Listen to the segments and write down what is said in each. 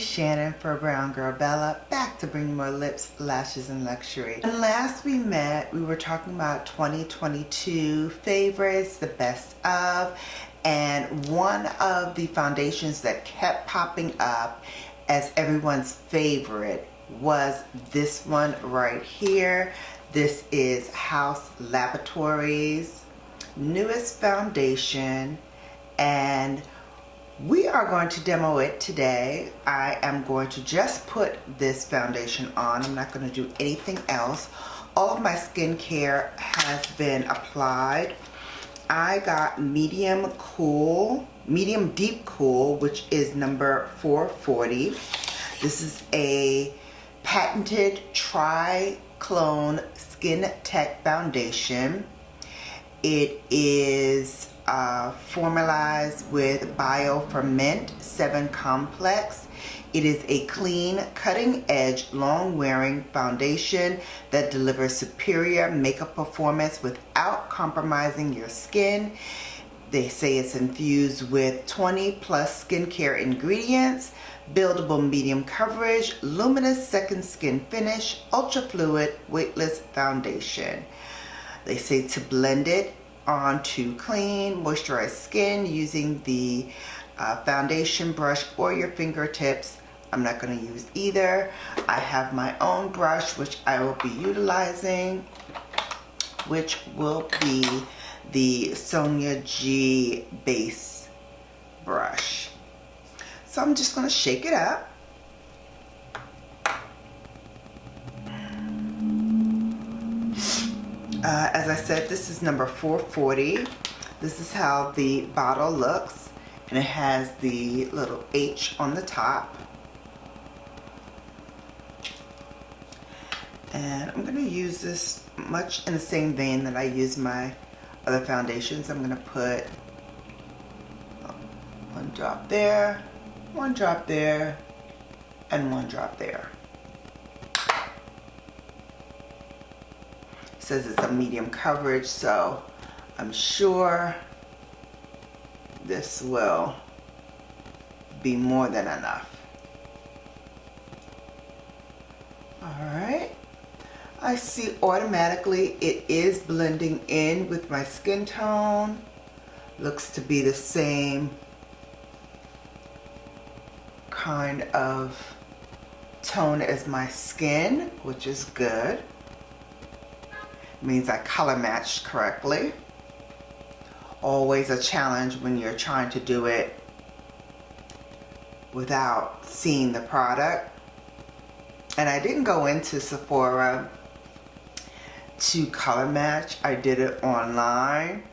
Shannon for Brown Girl Bella, back to bring more lips, lashes, and luxury. And last we met, we were talking about 2022 favorites, the best of, and one of the foundations that kept popping up as everyone's favorite was this one right here. This is Haus Laboratories' newest foundation, and we are going to demo it today. I am going to just put this foundation on. I'm not going to do anything else. All of my skincare has been applied. I got medium deep cool, which is number 440. This is a patented tri-clone skin tech foundation. It is formalized with Bioferment 7 Complex. It is a clean, cutting-edge, long-wearing foundation that delivers superior makeup performance without compromising your skin. They say it's infused with 20+ skincare ingredients, buildable medium coverage, luminous second skin finish, ultra fluid, weightless foundation. They say to blend it onto clean, moisturized skin using the foundation brush or your fingertips. I'm not going to use either. I have my own brush which I will be utilizing, which will be the Sonia G base brush. So I'm just going to shake it up. As I said, this is number 440. This is how the bottle looks, and it has the little H on the top. And I'm going to use this much in the same vein that I use my other foundations. I'm going to put one drop there, one drop there, and one drop there. Says it's a medium coverage, so I'm sure this will be more than enough. Alright, I see automatically it is blending in with my skin tone. Looks to be the same kind of tone as my skin, which is good. Means I color matched correctly. Always a challenge when you're trying to do it without seeing the product. And I didn't go into Sephora to color match. I did it online.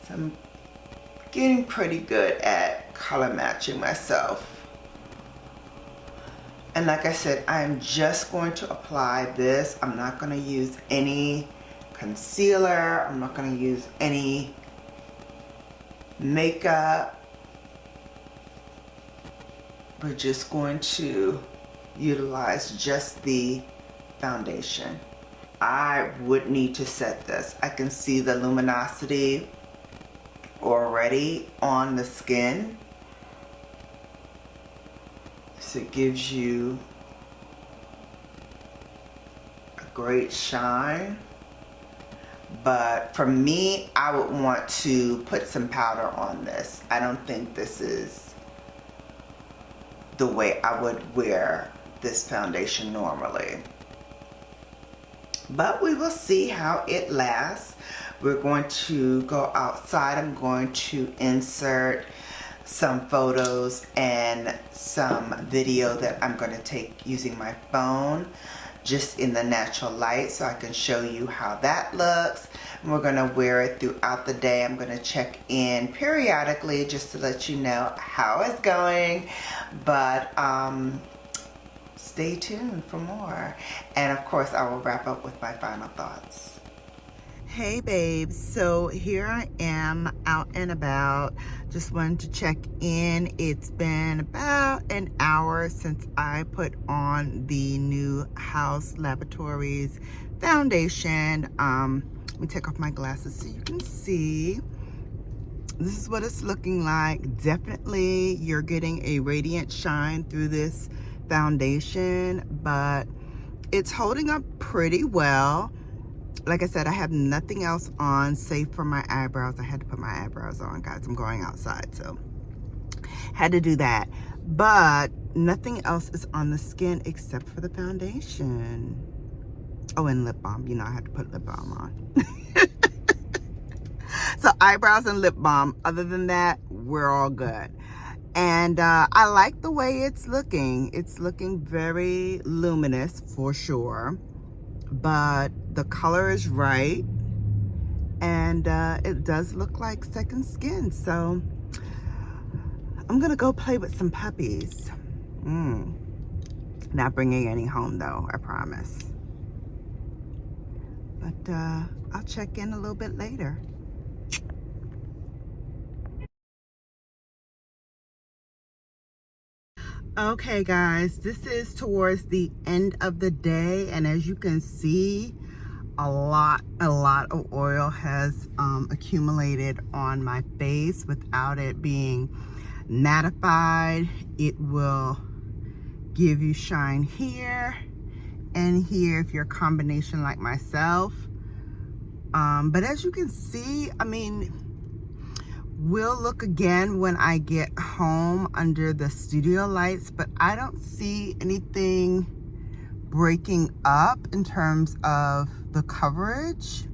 So I'm getting pretty good at color matching myself. And like I said, I'm just going to apply this. I'm not going to use any concealer. I'm not going to use any makeup. We're just going to utilize just the foundation. I would need to set this. I can see the luminosity already on the skin. So it gives you a great shine. But for me, I would want to put some powder on this. I don't think this is the way I would wear this foundation normally. But we will see how it lasts. We're going to go outside. I'm going to insert some photos and some video that I'm going to take using my phone just in the natural light so I can show you how that looks. And we're going to wear it throughout the day. I'm going to check in periodically just to let you know how it's going, but stay tuned for more. And of course I will wrap up with my final thoughts. Hey babes, so here I am out and about. Just wanted to check in. It's been about an hour since I put on the new Haus Laboratories foundation. Let me take off my glasses so you can see. this is what it's looking like. Definitely you're getting a radiant shine through this foundation, but it's holding up pretty well. Like I said, I have nothing else on save for my eyebrows. I had to put my eyebrows on, guys. I'm going outside, so had to do that. But nothing else is on the skin except for the foundation. Oh, and lip balm. You know, I had to put lip balm on. So eyebrows and lip balm. Other than that, we're all good. And I like the way it's looking. It's looking very luminous for sure, but the color is right, and it does look like second skin. So I'm gonna go play with some puppies. Not bringing any home though, I promise. But I'll check in a little bit later. Okay guys, this is towards the end of the day, and as you can see, a lot of oil has accumulated on my face without it being mattified. It will give you shine here and here if you're a combination like myself. But as you can see, I mean, we'll look again when I get home under the studio lights, but I don't see anything breaking up in terms of the coverage,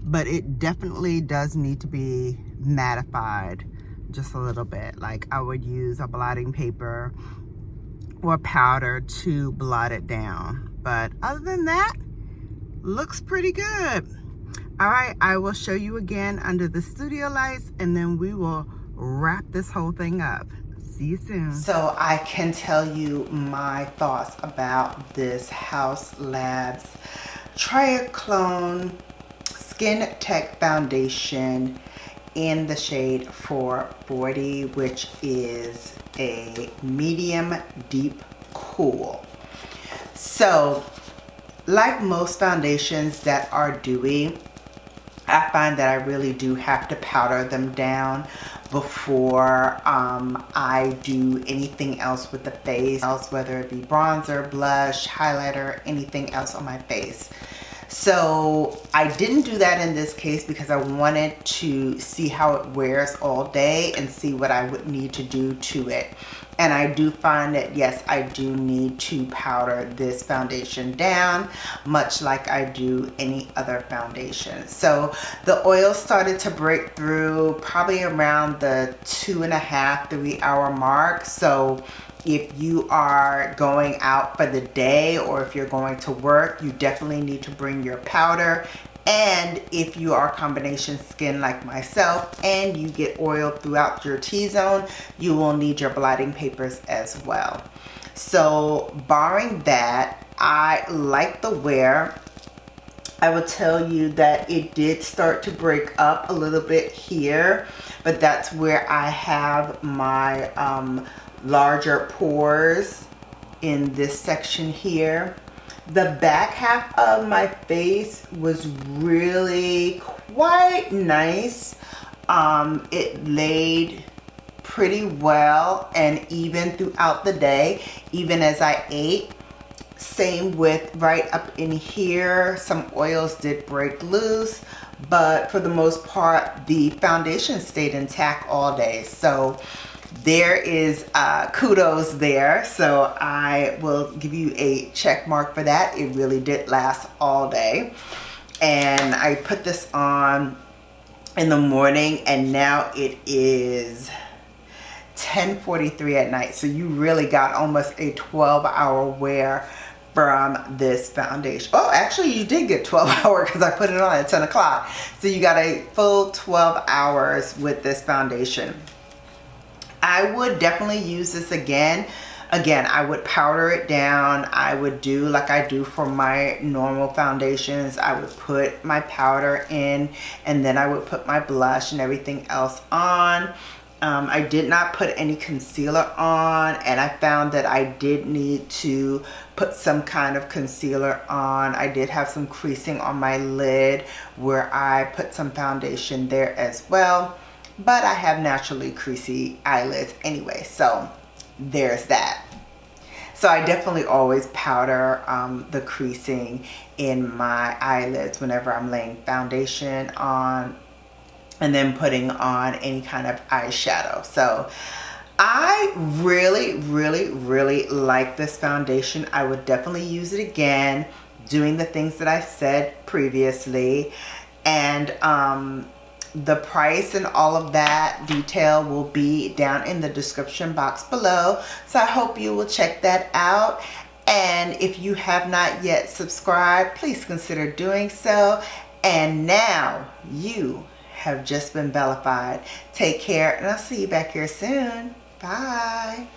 but it definitely does need to be mattified just a little bit. Like I would use a blotting paper or powder to blot it down. But other than that, looks pretty good. All right, I will show you again under the studio lights, and then we will wrap this whole thing up. See you soon. So I can tell you my thoughts about this Haus Labs Triaclone Skin Tech Foundation in the shade 440, which is a medium deep cool. So like most foundations that are dewy, I find that I really do have to powder them down before I do anything else with the face, whether it be bronzer, blush, highlighter, anything else on my face. So I didn't do that in this case because I wanted to see how it wears all day and see what I would need to do to it. And I do find that, yes, I do need to powder this foundation down, much like I do any other foundation. So the oil started to break through probably around the 2.5 to 3 hour mark. So if you are going out for the day or if you're going to work, you definitely need to bring your powder. And if you are combination skin like myself and you get oil throughout your T-zone, you will need your blotting papers as well. So barring that, I like the wear. I will tell you that it did start to break up a little bit here, but that's where I have my larger pores in this section here. The back half of my face was really quite nice. It laid pretty well and even throughout the day, even as I ate. Same with right up in here. Some oils did break loose, but for the most part, the foundation stayed intact all day. So there is kudos there. So I will give you a check mark for that. It really did last all day. And I put this on in the morning, and now it is 10:43 at night. So you really got almost a 12-hour wear from this foundation. Oh, actually you did get 12 hours because I put it on at 10 o'clock. So you got a full 12 hours with this foundation. I would definitely use this again. Again, I would powder it down. I would do like I do for my normal foundations. I would put my powder in, and then I would put my blush and everything else on. I did not put any concealer on, and I found that I did need to put some kind of concealer on. I did have some creasing on my lid where I put some foundation there as well. but I have naturally creasy eyelids anyway, so there's that. So I definitely always powder the creasing in my eyelids whenever I'm laying foundation on and then putting on any kind of eyeshadow. So I really like this foundation. I would definitely use it again, doing the things that I said previously. And the price and all of that detail will be down in the description box below. So I hope you will check that out. And if you have not yet subscribed, please consider doing so. And now you have just been bellified. Take care, and I'll see you back here soon. Bye.